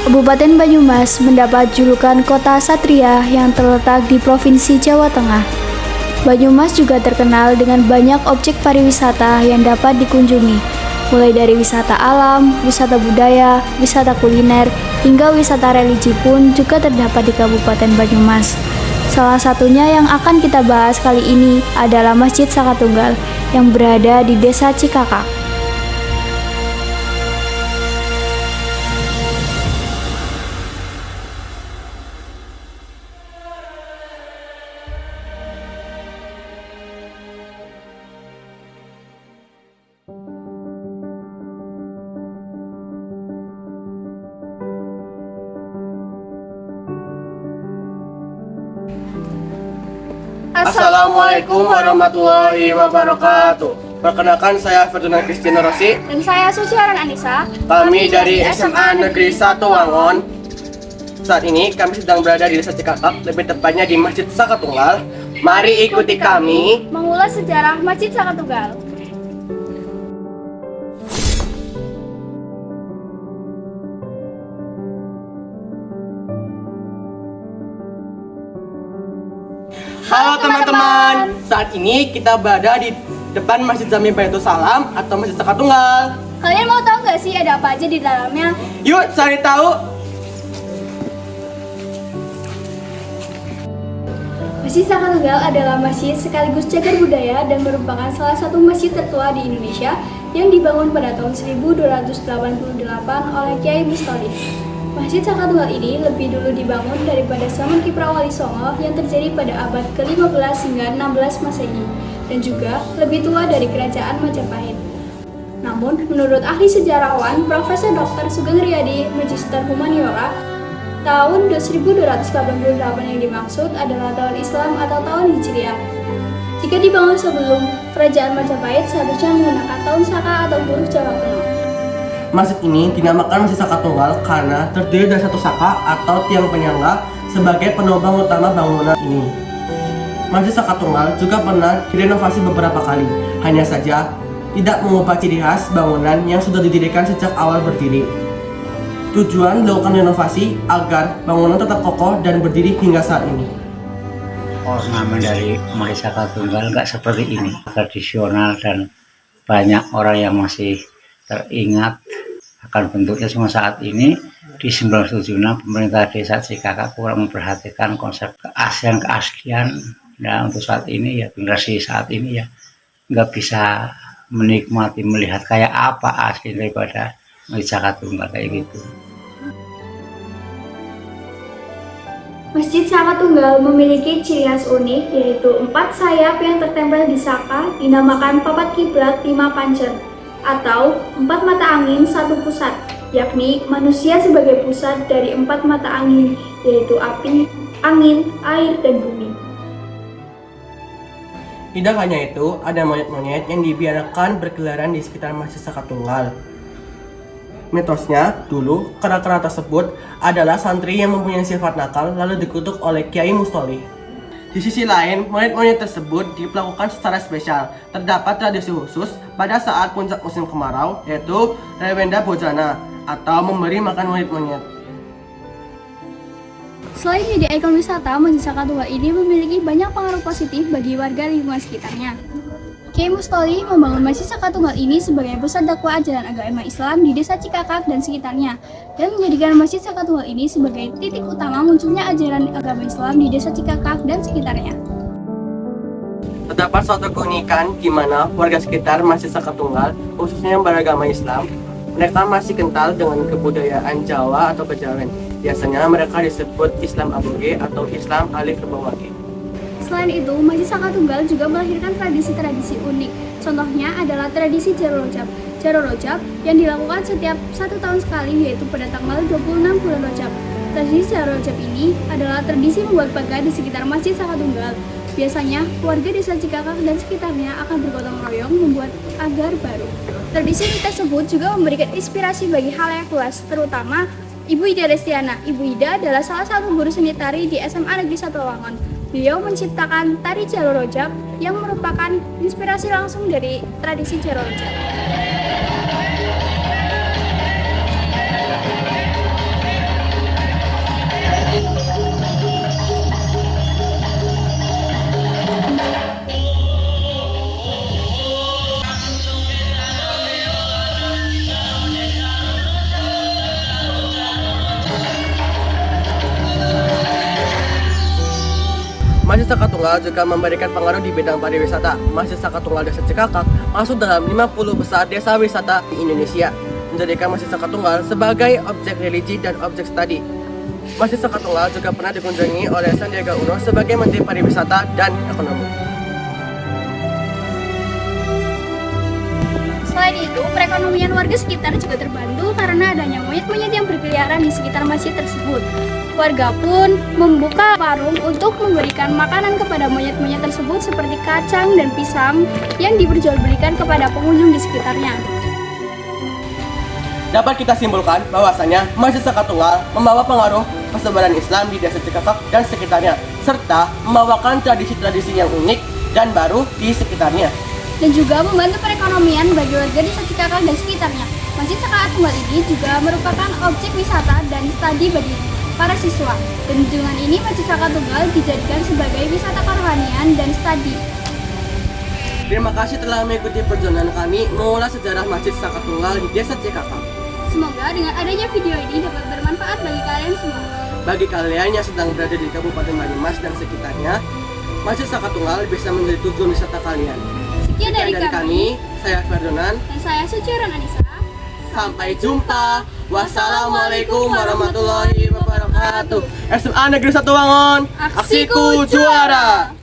Kabupaten Banyumas mendapat julukan Kota Satria yang terletak di Provinsi Jawa Tengah. Banyumas juga terkenal dengan banyak objek pariwisata yang dapat dikunjungi, mulai dari wisata alam, wisata budaya, wisata kuliner, hingga wisata religi pun juga terdapat di Kabupaten Banyumas. Salah satunya yang akan kita bahas kali ini adalah Masjid Saka Tunggal yang berada di Desa Cikakak. Assalamualaikum warahmatullahi wabarakatuh. Perkenalkan, saya Ferdinand Christian Rossi. Dan saya Suciaran Anissa. Kami dari SMA Negeri 1 Wangon. Saat ini kami sedang berada di Desa Cikakak, lebih tepatnya di Masjid Saka Tunggal. Mari ikuti kami mengulas sejarah Masjid Saka Tunggal. Halo teman-teman, saat ini kita berada di depan Masjid Jami Baitul Salam atau Masjid Saka Tunggal. Kalian mau tahu nggak sih ada apa aja di dalamnya? Yuk cari tahu. Masjid Saka Tunggal adalah masjid sekaligus cagar budaya dan merupakan salah satu masjid tertua di Indonesia yang dibangun pada tahun 1288 oleh Kyai Mustoli. Masjid Saka Tunggal ini lebih dulu dibangun daripada zaman Kiprah Wali Songo yang terjadi pada abad ke-15 hingga 16 Masehi dan juga lebih tua dari Kerajaan Majapahit. Namun, menurut ahli sejarawan Profesor Dr. Sugeng Riyadi, Magister Humaniora, tahun 1288 yang dimaksud adalah tahun Islam atau tahun Hijriah. Jika dibangun sebelum Kerajaan Majapahit, seharusnya menggunakan tahun Saka atau huruf Jawa kuno. Masjid ini dinamakan Masjid Saka Tunggal karena terdiri dari satu saka atau tiang penyangga sebagai penopang utama bangunan ini. Masjid Saka Tunggal juga pernah direnovasi beberapa kali, hanya saja tidak mengubah ciri khas bangunan yang sudah didirikan sejak awal berdiri. Tujuan dilakukan renovasi agar bangunan tetap kokoh dan berdiri hingga saat ini. Ornamen dari Masjid Saka Tunggal nggak seperti ini, tradisional dan banyak orang yang masih teringat akan bentuknya. Cuma saat ini di 1976 pemerintah desa Cikakak kurang memperhatikan konsep keaslian dan untuk saat ini ya generasi saat ini ya nggak bisa menikmati melihat kayak apa asli daripada Masjid Saka Tunggal kayak gitu. Masjid Saka Tunggal memiliki ciri khas unik, yaitu 4 sayap yang tertempel di saka dinamakan papat kiblat 5 pancer atau 4 mata angin 1 pusat, yakni manusia sebagai pusat dari 4 mata angin, yaitu api, angin, air, dan bumi. Tidak hanya itu, ada monyet-monyet yang dibiarkan berkeliaran di sekitar Masjid Saka Tunggal. Mitosnya, dulu kera-kera tersebut adalah santri yang mempunyai sifat nakal lalu dikutuk oleh Kyai Mustoli. Di sisi lain, monyet-monyet tersebut diperlakukan secara spesial. Terdapat tradisi khusus pada saat puncak musim kemarau, yaitu Rewenda Bojana atau memberi makan monyet-monyet. Selain menjadi ikon wisata, Masjid Saka Tunggal ini memiliki banyak pengaruh positif bagi warga lingkungan sekitarnya. Kyai Mustoli membangun Masjid Saka Tunggal ini sebagai pusat dakwah ajaran agama Islam di Desa Cikakak dan sekitarnya, dan menjadikan Masjid Saka Tunggal ini sebagai titik utama munculnya ajaran agama Islam di Desa Cikakak dan sekitarnya. Terdapat suatu keunikan di mana warga sekitar Masjid Saka Tunggal, khususnya yang beragama Islam, mereka masih kental dengan kebudayaan Jawa atau Kejawen. Biasanya mereka disebut Islam Aboge atau Islam Alif Rebawage. Selain itu, Masjid Saka Tunggal juga melahirkan tradisi-tradisi unik. Contohnya adalah tradisi Jaro Rojab. Jaro Rojab yang dilakukan setiap 1 tahun sekali, yaitu pada tanggal 26 bulan Rojab. Tradisi Jaro Rojab ini adalah tradisi membuat pagar di sekitar Masjid Saka Tunggal. Biasanya, warga Desa Cikakak dan sekitarnya akan bergotong royong membuat pagar baru. Tradisi tersebut juga memberikan inspirasi bagi halayak luas, terutama Ibu Ida Restiana. Ibu Ida adalah salah satu guru seni tari di SMA Negeri 1 Wangon. Beliau menciptakan tari Jaro Rojab yang merupakan inspirasi langsung dari tradisi Jaro Rojab. Masjid Saka Tunggal juga memberikan pengaruh di bidang pariwisata. Masjid Saka Tunggal Desa Cikakak masuk dalam 50 besar desa wisata di Indonesia, menjadikan Masjid Saka Tunggal sebagai objek religi dan objek studi. Masjid Saka Tunggal juga pernah dikunjungi oleh Sandiaga Uno sebagai Menteri Pariwisata dan Ekonomi. Selain itu, perekonomian warga sekitar juga terbantu karena adanya monyet-monyet yang berkeliaran di sekitar masjid tersebut. Warga pun membuka warung untuk memberikan makanan kepada monyet-monyet tersebut seperti kacang dan pisang yang diperjualbelikan kepada pengunjung di sekitarnya. Dapat kita simpulkan bahwasanya Masjid Saka Tunggal membawa pengaruh persebaran Islam di desa Cikakak dan sekitarnya, serta membawakan tradisi-tradisi yang unik dan baru di sekitarnya. Dan juga membantu perekonomian bagi warga desa Cikakak dan sekitarnya. Masjid Saka Tunggal ini juga merupakan objek wisata dan studi bagi para siswa. Dan dengan ini Masjid Saka Tunggal dijadikan sebagai wisata kerohanian dan studi. Terima kasih telah mengikuti perjalanan kami mengulas sejarah Masjid Saka Tunggal di desa Cikakak. Semoga dengan adanya video ini dapat bermanfaat bagi kalian semua. Bagi kalian yang sedang berada di Kabupaten Banyumas dan sekitarnya, Masjid Saka Tunggal bisa menjadi tujuan wisata kalian. Sekian dari kami, saya Ferdinand. dan saya Suciran Anissa. Sampai jumpa. Wassalamualaikum warahmatullahi wabarakatuh. SMA Negeri 1 Wangon, Aksiku juara.